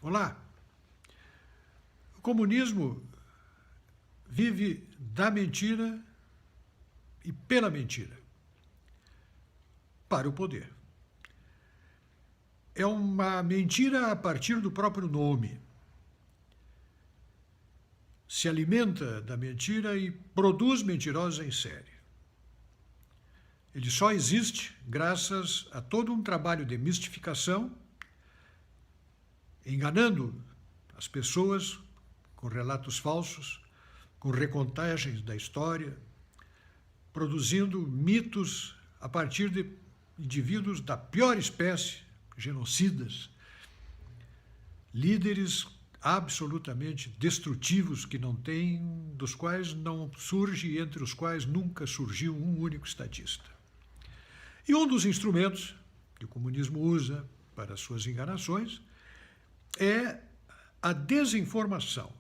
Olá! O comunismo vive da mentira e pela mentira, para o poder. É uma mentira a partir do próprio nome. Se alimenta da mentira e produz mentirosos em série. Ele só existe graças a todo um trabalho de mistificação, enganando as pessoas com relatos falsos, com recontagens da história, produzindo mitos a partir de indivíduos da pior espécie, genocidas, líderes absolutamente destrutivos que não têm, dos quais não surge e entre os quais nunca surgiu um único estadista. E um dos instrumentos que o comunismo usa para suas enganações é a desinformação.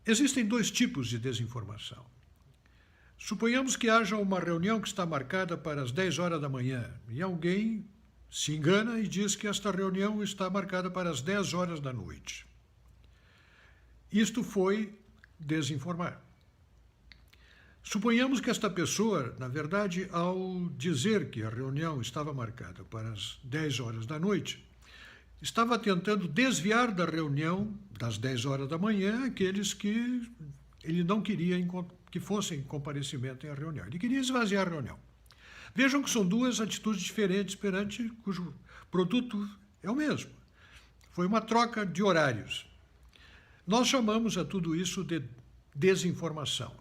Existem dois tipos de desinformação. Suponhamos que haja uma reunião que está marcada para as 10 horas da manhã e alguém se engana e diz que esta reunião está marcada para as 10 horas da noite. Isto foi desinformar. Suponhamos que esta pessoa, na verdade, ao dizer que a reunião estava marcada para as 10 horas da noite, estava tentando desviar da reunião das 10 horas da manhã aqueles que ele não queria que fossem comparecimento em a reunião. Ele queria esvaziar a reunião. Vejam que são duas atitudes diferentes perante cujo produto é o mesmo. Foi uma troca de horários. Nós chamamos a tudo isso de desinformação.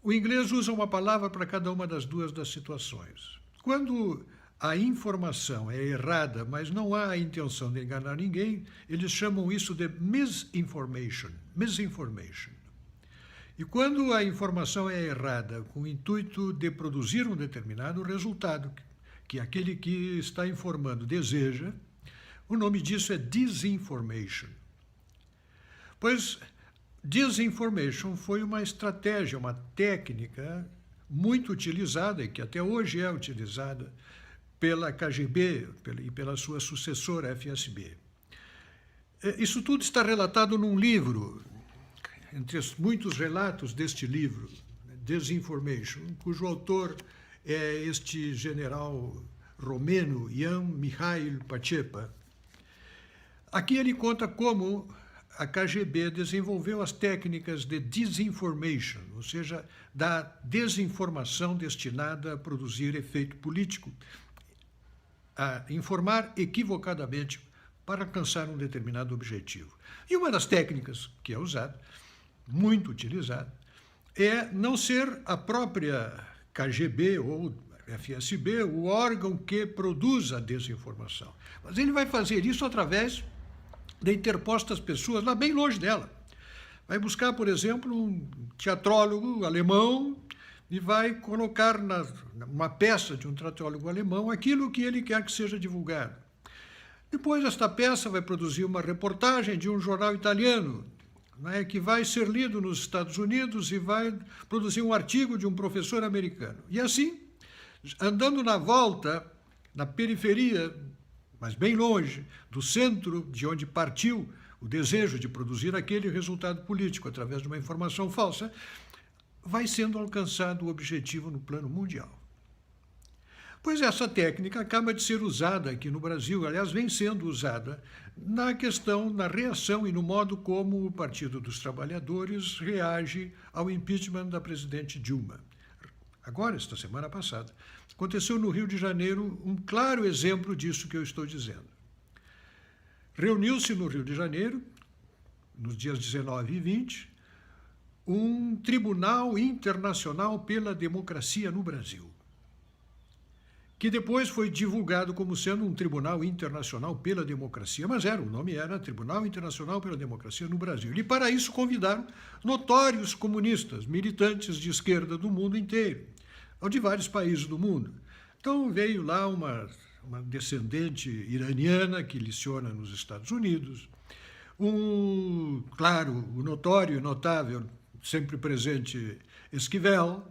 O inglês usa uma palavra para cada uma das duas das situações. Quando a informação é errada, mas não há a intenção de enganar ninguém, eles chamam isso de misinformation. E quando a informação é errada com o intuito de produzir um determinado resultado que aquele que está informando deseja, o nome disso é disinformation. Pois disinformation foi uma estratégia, uma técnica muito utilizada e que até hoje é utilizada pela KGB e pela sua sucessora FSB. Isso tudo está relatado num livro, entre os muitos relatos deste livro, Disinformation, cujo autor é este general romeno Ian Mihail Pacepa. Aqui ele conta como a KGB desenvolveu as técnicas de disinformation, ou seja, da desinformação destinada a produzir efeito político, a informar equivocadamente para alcançar um determinado objetivo. E uma das técnicas que é usada, muito utilizada, é não ser a própria KGB ou FSB o órgão que produz a desinformação. Mas ele vai fazer isso através de interpostas pessoas lá bem longe dela. Vai buscar, por exemplo, um teatrólogo alemão e vai colocar numa peça de um teatrólogo alemão aquilo que ele quer que seja divulgado. Depois, esta peça vai produzir uma reportagem de um jornal italiano, né, que vai ser lido nos Estados Unidos e vai produzir um artigo de um professor americano. E assim, andando na volta, na periferia, mas bem longe do centro de onde partiu o desejo de produzir aquele resultado político através de uma informação falsa, vai sendo alcançado o objetivo no plano mundial. Pois essa técnica acaba de ser usada aqui no Brasil, aliás, vem sendo usada na questão, na reação e no modo como o Partido dos Trabalhadores reage ao impeachment da presidente Dilma. Agora, esta semana passada, aconteceu no Rio de Janeiro um claro exemplo disso que eu estou dizendo. Reuniu-se no Rio de Janeiro, nos dias 19 e 20, um Tribunal Internacional pela Democracia no Brasil, que depois foi divulgado como sendo um Tribunal Internacional pela Democracia, mas o nome era Tribunal Internacional pela Democracia no Brasil. E para isso convidaram notórios comunistas, militantes de esquerda do mundo inteiro, ou de vários países do mundo. Então veio lá uma descendente iraniana que leciona nos Estados Unidos, claro, o notório e notável, sempre presente Esquivel,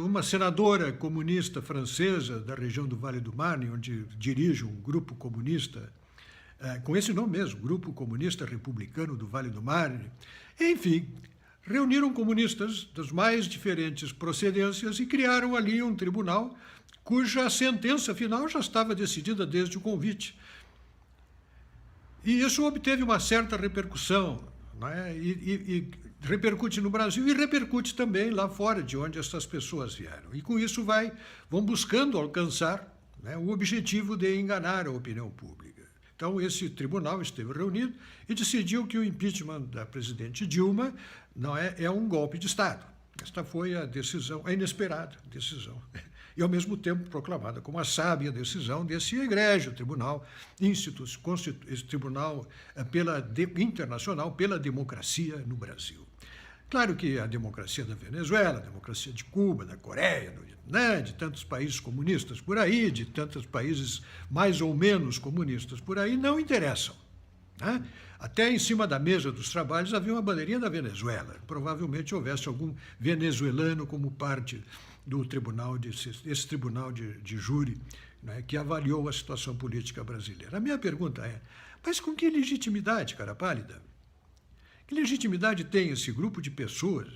uma senadora comunista francesa da região do Vale do Marne, onde dirige um grupo comunista com esse nome mesmo, Grupo Comunista Republicano do Vale do Marne. Enfim, reuniram comunistas das mais diferentes procedências e criaram ali um tribunal cuja sentença final já estava decidida desde o convite. E isso obteve uma certa repercussão, né? E repercute no Brasil e repercute também lá fora, de onde essas pessoas vieram. E com isso vão buscando alcançar, né, o objetivo de enganar a opinião pública. Então, esse tribunal esteve reunido e decidiu que o impeachment da presidente Dilma não é um golpe de Estado. Esta foi a decisão, a inesperada decisão, e ao mesmo tempo proclamada como a sábia decisão desse egrégio tribunal, esse tribunal internacional pela democracia no Brasil. Claro que a democracia da Venezuela, a democracia de Cuba, da Coreia, do Vietnã, de tantos países comunistas por aí, de tantos países mais ou menos comunistas por aí, não interessam, né? Até em cima da mesa dos trabalhos havia uma bandeirinha da Venezuela. Provavelmente houvesse algum venezuelano como parte do tribunal, esse tribunal de júri, né, que avaliou a situação política brasileira. A minha pergunta é, mas com que legitimidade, cara pálida? Que legitimidade tem esse grupo de pessoas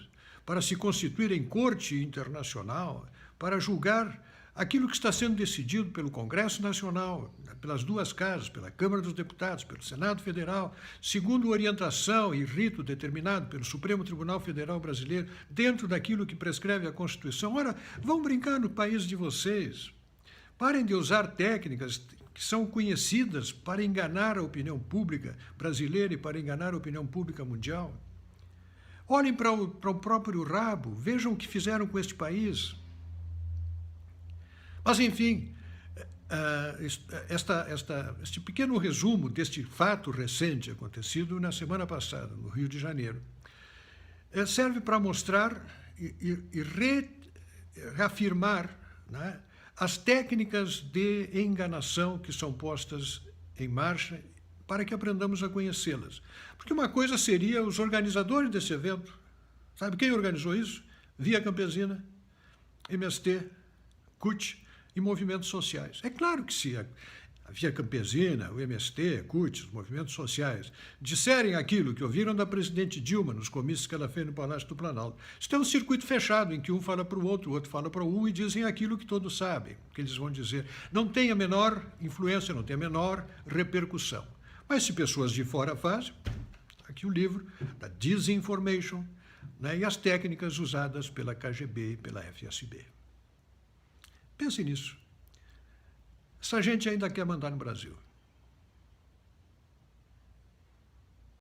para se constituir em corte internacional, para julgar aquilo que está sendo decidido pelo Congresso Nacional, pelas duas casas, pela Câmara dos Deputados, pelo Senado Federal, segundo orientação e rito determinado pelo Supremo Tribunal Federal Brasileiro, dentro daquilo que prescreve a Constituição? Ora, vão brincar no país de vocês. Parem de usar técnicas que são conhecidas para enganar a opinião pública brasileira e para enganar a opinião pública mundial. Olhem para o próprio rabo, vejam o que fizeram com este país. Mas, enfim, este pequeno resumo deste fato recente acontecido na semana passada, no Rio de Janeiro, serve para mostrar e reafirmar, né, as técnicas de enganação que são postas em marcha para que aprendamos a conhecê-las. Porque uma coisa seria os organizadores desse evento. Sabe quem organizou isso? Via Campesina, MST, CUT e movimentos sociais. É claro que se a Via Campesina, o MST, a CUT, os movimentos sociais, disserem aquilo que ouviram da presidente Dilma nos comícios que ela fez no Palácio do Planalto, isso é um circuito fechado em que um fala para o outro fala para um e dizem aquilo que todos sabem, que eles vão dizer. Não tem a menor influência, não tem a menor repercussão. Mas se pessoas de fora fazem, aqui o livro da Disinformation, né, e as técnicas usadas pela KGB e pela FSB. Pense nisso. Essa gente ainda quer mandar no Brasil.